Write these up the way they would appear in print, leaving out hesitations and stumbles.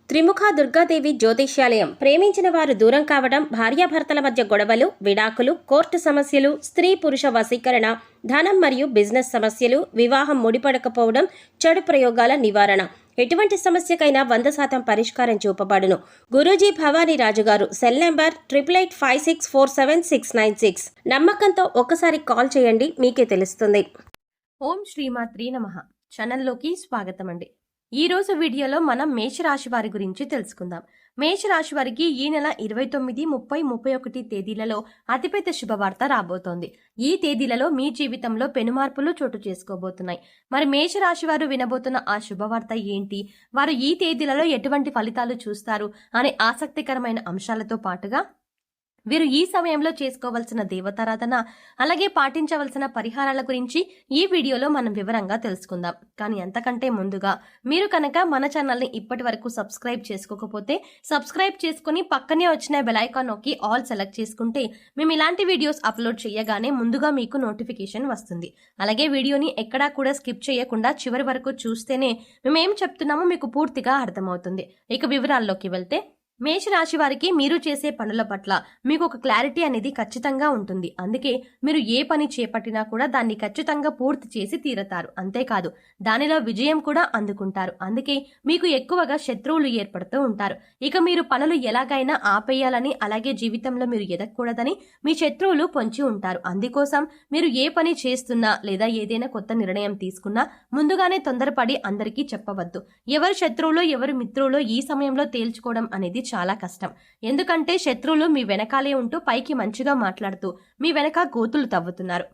త్రిముఖ దుర్గాదేవి జ్యోతిష్యాలయం. ప్రేమించిన వారు దూరం కావడం, భార్యాభర్తల మధ్య గొడవలు, విడాకులు, కోర్టు సమస్యలు, స్త్రీ పురుష వశీకరణ, ధనం మరియు బిజినెస్ సమస్యలు, వివాహం ముడిపడకపోవడం, చెడు ప్రయోగాల నివారణ. ఎటువంటి సమస్యకైనా 100% పరిష్కారం చూపబడును. గురూజీ భవానీ రాజు గారు. Cell number 8885647696. నమ్మకంతో ఒక్కసారి కాల్ చేయండి, మీకే తెలుస్తుంది. ఓం శ్రీమాత్రి నమః. ఛానల్లోకి స్వాగతం అండి. ఈ రోజు వీడియోలో మనం మేషరాశి వారి గురించి తెలుసుకుందాం. మేషరాశి వారికి ఈ నెల 29, 30, 31 తేదీలలో అతిపెద్ద శుభవార్త రాబోతోంది. ఈ తేదీలలో మీ జీవితంలో పెనుమార్పులు చోటు చేసుకోబోతున్నాయి. మరి మేషరాశి వారు వినబోతున్న ఆ శుభవార్త ఏంటి, వారు ఈ తేదీలలో ఎటువంటి ఫలితాలు చూస్తారు అనే ఆసక్తికరమైన అంశాలతో పాటుగా వీరు ఈ సమయంలో చేసుకోవాల్సిన దేవతారాధన, అలాగే పాటించవలసిన పరిహారాల గురించి ఈ వీడియోలో మనం వివరంగా తెలుసుకుందాం. కానీ అంతకంటే ముందుగా మీరు కనుక మన ఛానల్ని ఇప్పటి వరకు సబ్స్క్రైబ్ చేసుకోకపోతే సబ్స్క్రైబ్ చేసుకుని పక్కనే వచ్చిన బెల్ ఐకాన్ నొక్కి ఆల్ సెలెక్ట్ చేసుకుంటే మేము ఇలాంటి వీడియోస్ అప్లోడ్ చేయగానే ముందుగా మీకు నోటిఫికేషన్ వస్తుంది. అలాగే వీడియోని ఎక్కడా కూడా స్కిప్ చేయకుండా చివరి వరకు చూస్తేనే మేము ఏం చెప్తున్నామో మీకు పూర్తిగా అర్థమవుతుంది. ఇక వివరాల్లోకి వెళ్తే, మేషరాశి వారికి మీరు చేసే పనుల పట్ల మీకు ఒక క్లారిటీ అనేది ఖచ్చితంగా ఉంటుంది. అందుకే మీరు ఏ పని చేపట్టినా కూడా దాన్ని ఖచ్చితంగా పూర్తి చేసి తీరతారు. అంతేకాదు దానిలో విజయం కూడా అందుకుంటారు. అందుకే మీకు ఎక్కువగా శత్రువులు ఏర్పడుతూ ఉంటారు. ఇక మీరు పనులు ఎలాగైనా ఆపేయాలని, అలాగే జీవితంలో మీరు ఎదగకూడదని మీ శత్రువులు పొంచి ఉంటారు. అందుకోసం మీరు ఏ పని చేస్తున్నా లేదా ఏదైనా కొత్త నిర్ణయం తీసుకున్నా ముందుగానే తొందరపడి అందరికీ చెప్పవద్దు. ఎవరు శత్రువులో ఎవరు మిత్రులో ఈ సమయంలో తేల్చుకోవడం అనేది చాలా కష్టం. ఎందుకంటే శత్రువులు మీ వెనకాలే ఉంటూ పైకి మంచిగా మాట్లాడుతూ మీ వెనక గోతులు తవ్వుతున్నారు.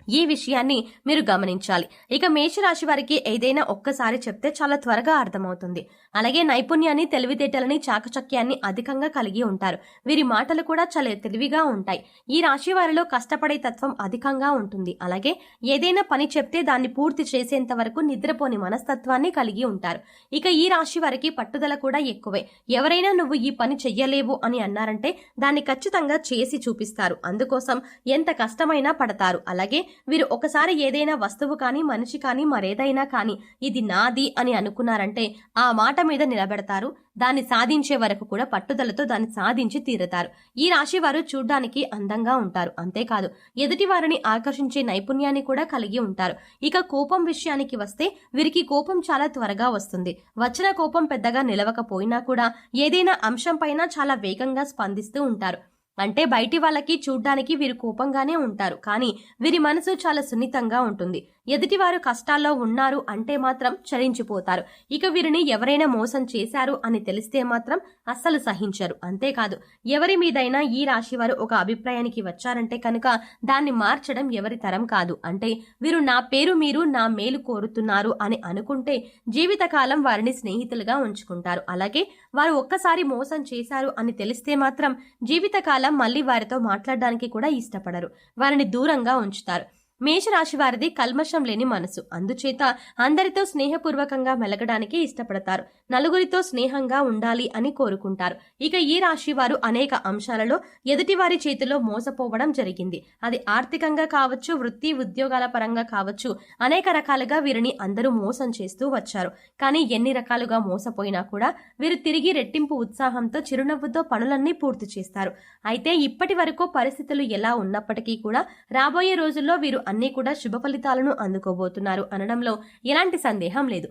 ఈ విషయాన్ని మీరు గమనించాలి. ఇక మేషరాశి వారికి ఏదైనా ఒక్కసారి చెప్తే చాలా త్వరగా అర్థమవుతుంది. అలాగే నైపుణ్యాన్ని, తెలివితేటలని, చాకచక్యాన్ని అధికంగా కలిగి ఉంటారు. వీరి మాటలు కూడా చాలా తెలివిగా ఉంటాయి. ఈ రాశి వారిలో కష్టపడే తత్వం అధికంగా ఉంటుంది. అలాగే ఏదైనా పని చెప్తే దాన్ని పూర్తి చేసేంత వరకు నిద్రపోని మనస్తత్వాన్ని కలిగి ఉంటారు. ఇక ఈ రాశి వారికి పట్టుదల కూడా ఎక్కువే. ఎవరైనా నువ్వు ఈ పని చెయ్యలేవు అని అన్నారంటే దాన్ని ఖచ్చితంగా చేసి చూపిస్తారు. అందుకోసం ఎంత కష్టమైనా పడతారు. అలాగే వీరు ఒకసారి ఏదైనా వస్తువు కానీ, మనిషి కానీ, మరేదైనా కానీ ఇది నాది అని అనుకున్నారంటే ఆ మాట మీద నిలబెడతారు. దాన్ని సాధించే వరకు కూడా పట్టుదలతో దాన్ని సాధించి తీరుతారు. ఈ రాశి వారు చూడ్డానికి అందంగా ఉంటారు. అంతేకాదు ఎదుటి వారిని ఆకర్షించే నైపుణ్యాన్ని కూడా కలిగి ఉంటారు. ఇక కోపం విషయానికి వస్తే వీరికి కోపం చాలా త్వరగా వస్తుంది. వచ్చిన కోపం పెద్దగా నిలవకపోయినా కూడా ఏదైనా అంశం పైన చాలా వేగంగా స్పందిస్తూ ఉంటారు. అంటే బయటి వాళ్ళకి చూడ్డానికి వీరు కోపంగానే ఉంటారు, కానీ వీరి మనసు చాలా సున్నితంగా ఉంటుంది. ఎదుటివారు కష్టాల్లో ఉన్నారు అంటే మాత్రం చలించిపోతారు. ఇక వీరిని ఎవరైనా మోసం చేశారు అని తెలిస్తే మాత్రం అస్సలు సహించరు. అంతేకాదు ఎవరి మీదైనా ఈ రాశి వారు ఒక అభిప్రాయానికి వచ్చారంటే కనుక దాన్ని మార్చడం ఎవరి తరం కాదు. అంటే వీరు నా పేరు మీరు నా మేలు కోరుతున్నారు అని అనుకుంటే జీవితకాలం వారిని స్నేహితులుగా ఉంచుకుంటారు. అలాగే వారు ఒక్కసారి మోసం చేశారు అని తెలిస్తే మాత్రం జీవితకాలం మళ్ళీ వారితో మాట్లాడడానికి కూడా ఇష్టపడరు. వారిని దూరంగా ఉంచుతారు. మేషరాశి వారిది కల్మషం లేని మనసు. అందుచేత అందరితో స్నేహపూర్వకంగా మెలగడానికి ఇష్టపడతారు. నలుగురితో స్నేహంగా ఉండాలి అని కోరుకుంటారు. ఇక ఈ రాశి వారు అనేక అంశాలలో ఎదుటివారి చేతిలో మోసపోవడం జరిగింది. అది ఆర్థికంగా కావచ్చు, వృత్తి ఉద్యోగాల పరంగా కావచ్చు, అనేక రకాలుగా వీరిని అందరూ మోసం చేస్తూ వచ్చారు. కానీ ఎన్ని రకాలుగా మోసపోయినా కూడా వీరు తిరిగి రెట్టింపు ఉత్సాహంతో, చిరునవ్వుతో పనులన్నీ పూర్తి చేస్తారు. అయితే ఇప్పటి వరకు పరిస్థితులు ఎలా ఉన్నప్పటికీ కూడా రాబోయే రోజుల్లో వీరు అన్నీ కూడా శుభ ఫలితాలను అందుకోబోతున్నారు అనడంలో ఎలాంటి సందేహం లేదు.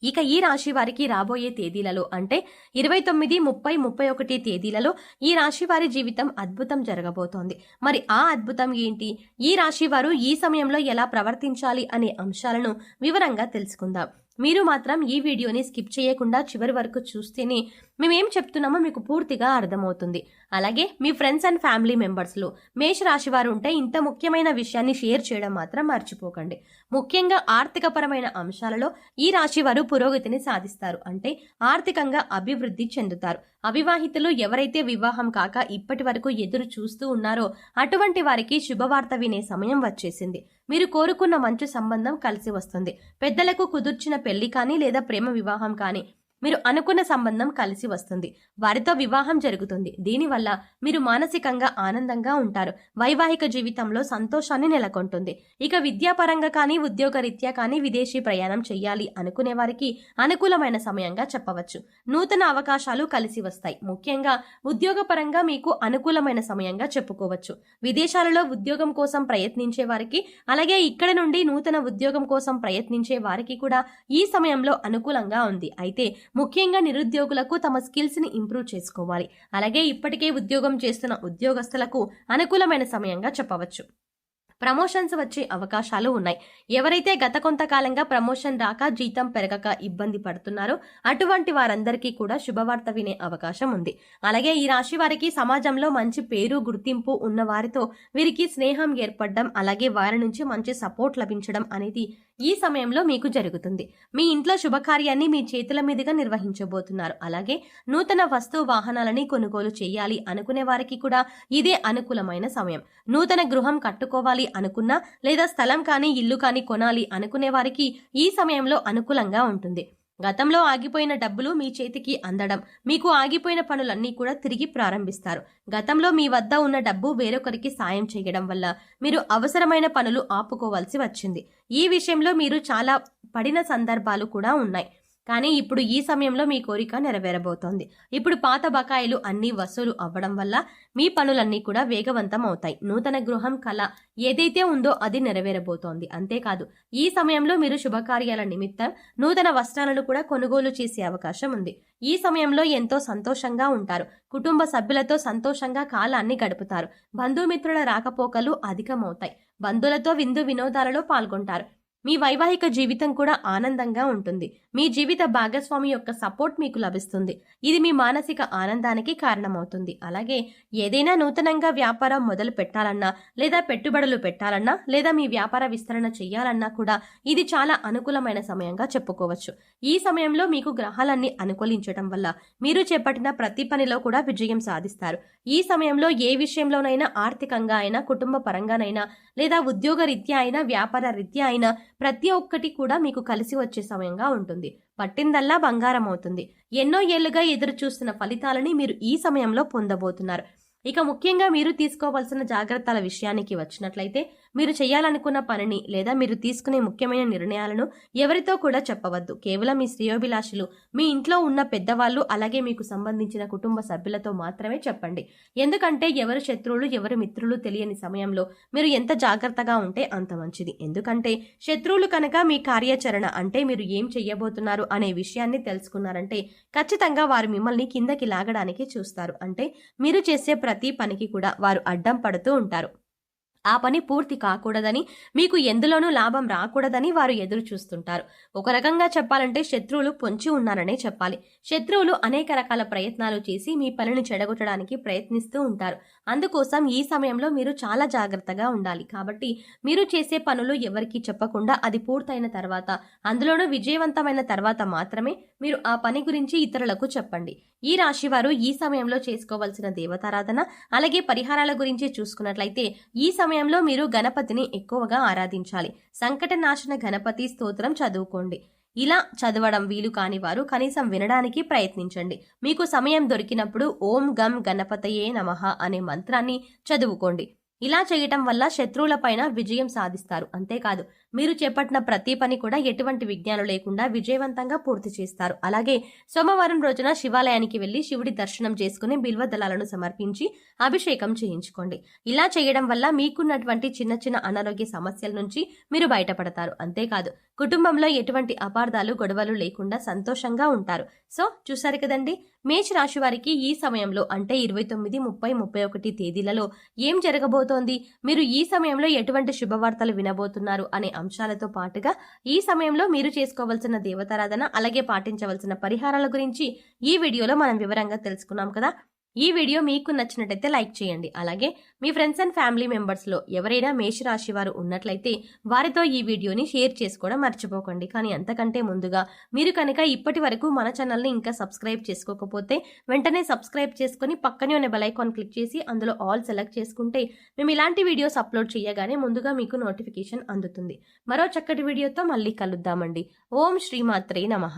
ఇక ఈ రాశి వారికి రాబోయే తేదీలలో అంటే 29, 30, 31 తేదీలలో ఈ రాశి వారి జీవితం అద్భుతం జరగబోతోంది. మరి ఆ అద్భుతం ఏంటి, ఈ రాశి వారు ఈ సమయంలో ఎలా ప్రవర్తించాలి అనే అంశాలను వివరంగా తెలుసుకుందాం. మీరు మాత్రం ఈ వీడియోని స్కిప్ చేయకుండా చివరి వరకు చూస్తేనే మేమేం చెప్తున్నామో మీకు పూర్తిగా అర్థమవుతుంది. అలాగే మీ ఫ్రెండ్స్ అండ్ ఫ్యామిలీ మెంబర్స్లో మేషరాశి వారు ఉంటే ఇంత ముఖ్యమైన విషయాన్ని షేర్ చేయడం మాత్రం మర్చిపోకండి. ముఖ్యంగా ఆర్థికపరమైన అంశాలలో ఈ రాశి వారు పురోగతిని సాధిస్తారు. అంటే ఆర్థికంగా అభివృద్ధి చెందుతారు. అవివాహితులు ఎవరైతే వివాహం కాక ఇప్పటి వరకు ఎదురు చూస్తూ ఉన్నారో అటువంటి వారికి శుభవార్త వినే సమయం వచ్చేసింది. మీరు కోరుకున్న మంచి సంబంధం కలిసి వస్తుంది. పెద్దలకు కుదుర్చిన పెళ్లి కానీ లేదా ప్రేమ వివాహం కానీ మీరు అనుకున్న సంబంధం కలిసి వస్తుంది. వారితో వివాహం జరుగుతుంది. దీనివల్ల మీరు మానసికంగా ఆనందంగా ఉంటారు. వైవాహిక జీవితంలో సంతోషాన్ని నెలకొంటుంది. ఇక విద్యాపరంగా కానీ ఉద్యోగరీత్యా కానీ విదేశీ ప్రయాణం చేయాలి అనుకునే వారికి అనుకూలమైన సమయంగా చెప్పవచ్చు. నూతన అవకాశాలు కలిసి వస్తాయి. ముఖ్యంగా ఉద్యోగపరంగా మీకు అనుకూలమైన సమయంగా చెప్పుకోవచ్చు. విదేశాలలో ఉద్యోగం కోసం ప్రయత్నించే వారికి, అలాగే ఇక్కడ నుండి నూతన ఉద్యోగం కోసం ప్రయత్నించే వారికి కూడా ఈ సమయంలో అనుకూలంగా ఉంది. అయితే ముఖ్యంగా నిరుద్యోగులకు తమ స్కిల్స్ ని ఇంప్రూవ్ చేసుకోవాలి. అలాగే ఇప్పటికే ఉద్యోగం చేస్తున్న ఉద్యోగస్తులకు అనుకూలమైన సమయంగా చెప్పవచ్చు. ప్రమోషన్స్ వచ్చే అవకాశాలు ఉన్నాయి. ఎవరైతే గత కొంతకాలంగా ప్రమోషన్ రాక జీతం పెరగక ఇబ్బంది పడుతున్నారో అటువంటి వారందరికీ కూడా శుభవార్త వినే అవకాశం ఉంది. అలాగే ఈ రాశి వారికి సమాజంలో మంచి పేరు గుర్తింపు ఉన్న వారితో వీరికి స్నేహం ఏర్పడడం, అలాగే వారి నుంచి మంచి సపోర్ట్ లభించడం అనేది ఈ సమయంలో మీకు జరుగుతుంది. మీ ఇంట్లో శుభకార్యాన్ని మీ చేతుల మీదుగా నిర్వహించబోతున్నారు. అలాగే నూతన వస్తు వాహనాలని కొనుగోలు చేయాలి అనుకునే వారికి కూడా ఇదే అనుకూలమైన సమయం. నూతన గృహం కట్టుకోవాలి అనుకున్నా, లేదా స్థలం కానీ ఇల్లు కానీ కొనాలి అనుకునే వారికి ఈ సమయంలో అనుకూలంగా ఉంటుంది. గతంలో ఆగిపోయిన డబ్బులు మీ చేతికి అందడం, మీకు ఆగిపోయిన పనులన్నీ కూడా తిరిగి ప్రారంభిస్తారు. గతంలో మీ వద్ద ఉన్న డబ్బు వేరొకరికి సాయం చేయడం వల్ల మీరు అవసరమైన పనులు ఆపుకోవాల్సి వచ్చింది. ఈ విషయంలో మీరు చాలా పడిన సందర్భాలు కూడా ఉన్నాయి. కానీ ఇప్పుడు ఈ సమయంలో మీ కోరిక నెరవేరబోతోంది. ఇప్పుడు పాత బకాయిలు అన్నీ వసూలు అవ్వడం వల్ల మీ పనులన్నీ కూడా వేగవంతం అవుతాయి. నూతన గృహం కళ ఏదైతే ఉందో అది నెరవేరబోతోంది. అంతేకాదు ఈ సమయంలో మీరు శుభకార్యాల నిమిత్తం నూతన వస్త్రాలను కూడా కొనుగోలు చేసే అవకాశం ఉంది. ఈ సమయంలో ఎంతో సంతోషంగా ఉంటారు. కుటుంబ సభ్యులతో సంతోషంగా కాలాన్ని గడుపుతారు. బంధుమిత్రుల రాకపోకలు అధికమవుతాయి. బంధువులతో విందు వినోదాలలో పాల్గొంటారు. మీ వైవాహిక జీవితం కూడా ఆనందంగా ఉంటుంది. మీ జీవిత భాగస్వామి యొక్క సపోర్ట్ మీకు లభిస్తుంది. ఇది మీ మానసిక ఆనందానికి కారణమవుతుంది. అలాగే ఏదైనా నూతనంగా వ్యాపారం మొదలు పెట్టాలన్నా, లేదా పెట్టుబడులు పెట్టాలన్నా, లేదా మీ వ్యాపార విస్తరణ చేయాలన్నా కూడా ఇది చాలా అనుకూలమైన సమయంగా చెప్పుకోవచ్చు. ఈ సమయంలో మీకు గ్రహాలన్నీ అనుకూలించడం వల్ల మీరు చేపట్టిన ప్రతి పనిలో కూడా విజయం సాధిస్తారు. ఈ సమయంలో ఏ విషయంలోనైనా, ఆర్థికంగా అయినా, కుటుంబ పరంగానైనా, లేదా ఉద్యోగ రీత్యా అయినా, వ్యాపార రీత్యా అయినా ప్రతి ఒక్కటి కూడా మీకు కలిసి వచ్చే సమయంగా ఉంటుంది. పట్టిందల్లా బంగారం అవుతుంది. ఎన్నో ఏళ్లుగా ఎదురు చూస్తున్న ఫలితాలని మీరు ఈ సమయంలో పొందబోతున్నారు. ఇక ముఖ్యంగా మీరు తీసుకోవాల్సిన జాగ్రత్తల విషయానికి వచ్చినట్లయితే, మీరు చేయాలనుకున్న పనిని లేదా మీరు తీసుకునే ముఖ్యమైన నిర్ణయాలను ఎవరితో కూడా చెప్పవద్దు. కేవలం మీ శ్రేయోభిలాషులు, మీ ఇంట్లో ఉన్న పెద్దవాళ్ళు, అలాగే మీకు సంబంధించిన కుటుంబ సభ్యులతో మాత్రమే చెప్పండి. ఎందుకంటే ఎవరు శత్రువులు ఎవరు మిత్రులు తెలియని సమయంలో మీరు ఎంత జాగ్రత్తగా ఉంటే అంత మంచిది. ఎందుకంటే శత్రువులు కనుక మీ కార్యాచరణ, అంటే మీరు ఏం చెయ్యబోతున్నారు అనే విషయాన్ని తెలుసుకున్నారంటే ఖచ్చితంగా వారు మిమ్మల్ని కిందకి లాగడానికి చూస్తారు. అంటే మీరు చేసే ప్రతి పనికి కూడా వారు అడ్డం పడుతూ ఉంటారు. ఆ పని పూర్తి కాకూడదని, మీకు ఎందులోనూ లాభం రాకూడదని వారు ఎదురు చూస్తుంటారు. ఒక రకంగా చెప్పాలంటే శత్రువులు పొంచి ఉన్నారనే చెప్పాలి. శత్రువులు అనేక రకాల ప్రయత్నాలు చేసి మీ పనిని చెడగొట్టడానికి ప్రయత్నిస్తూ ఉంటారు. అందుకోసం ఈ సమయంలో మీరు చాలా జాగ్రత్తగా ఉండాలి. కాబట్టి మీరు చేసే పనులు ఎవరికీ చెప్పకుండా అది పూర్తయిన తర్వాత, అందులోనూ విజయవంతమైన తర్వాత మాత్రమే మీరు ఆ పని గురించి ఇతరులకు చెప్పండి. ఈ రాశి వారు ఈ సమయంలో చేసుకోవాల్సిన దేవతారాధన, అలాగే పరిహారాల గురించి చూసుకున్నట్లయితే ఈ సమయంలో మీరు గణపతిని ఎక్కువగా ఆరాధించాలి. సంకటనాశన గణపతి స్తోత్రం చదువుకోండి. ఇలా చదవడం వీలు కాని వారు కనీసం వినడానికి ప్రయత్నించండి. మీకు సమయం దొరికినప్పుడు ఓం గం గణపతయే నమః అనే మంత్రాన్ని చదువుకోండి. ఇలా చేయటం వల్ల శత్రువులపైన విజయం సాధిస్తారు. అంతేకాదు మీరు చేపట్టిన ప్రతి పని కూడా ఎటువంటి విఘ్నాలు లేకుండా విజయవంతంగా పూర్తి చేస్తారు. అలాగే సోమవారం రోజున శివాలయానికి వెళ్లి శివుడి దర్శనం చేసుకుని బిల్వ దళాలను సమర్పించి అభిషేకం చేయించుకోండి. ఇలా చేయడం వల్ల మీకున్నటువంటి చిన్న చిన్న అనారోగ్య సమస్యల నుంచి మీరు బయటపడతారు. అంతేకాదు కుటుంబంలో ఎటువంటి అపార్థాలు గొడవలు లేకుండా సంతోషంగా ఉంటారు. సో చూసారు కదండి, మేష రాశి వారికి ఈ సమయంలో అంటే 29, 30, 31 తేదీలలో ఏం జరగబోతోంది, మీరు ఈ సమయంలో ఎటువంటి శుభవార్తలు వినబోతున్నారు అనే అంశాలతో పాటుగా ఈ సమయంలో మీరు చేసుకోవాల్సిన దేవతారాధన, అలాగే పాటించవలసిన పరిహారాల గురించి ఈ వీడియోలో మనం వివరంగా తెలుసుకున్నాం కదా. ఈ వీడియో మీకు నచ్చినట్టయితే లైక్ చేయండి. అలాగే మీ ఫ్రెండ్స్ అండ్ ఫ్యామిలీ మెంబర్స్లో ఎవరైనా మేషరాశి వారు ఉన్నట్లయితే వారితో ఈ వీడియోని షేర్ చేసుకోవడం మర్చిపోకండి. కానీ అంతకంటే ముందుగా మీరు కనుక ఇప్పటి వరకు మన ఛానల్ని ఇంకా సబ్స్క్రైబ్ చేసుకోకపోతే వెంటనే సబ్స్క్రైబ్ చేసుకుని పక్కనే ఉన్న బెల్ ఐకాన్ క్లిక్ చేసి అందులో ఆల్ సెలెక్ట్ చేసుకుంటే మేము ఇలాంటి వీడియోస్ అప్లోడ్ చేయగానే ముందుగా మీకు నోటిఫికేషన్ అందుతుంది. మరో చక్కటి వీడియోతో మళ్ళీ కలుద్దామండి. ఓం శ్రీమాత్రే నమః.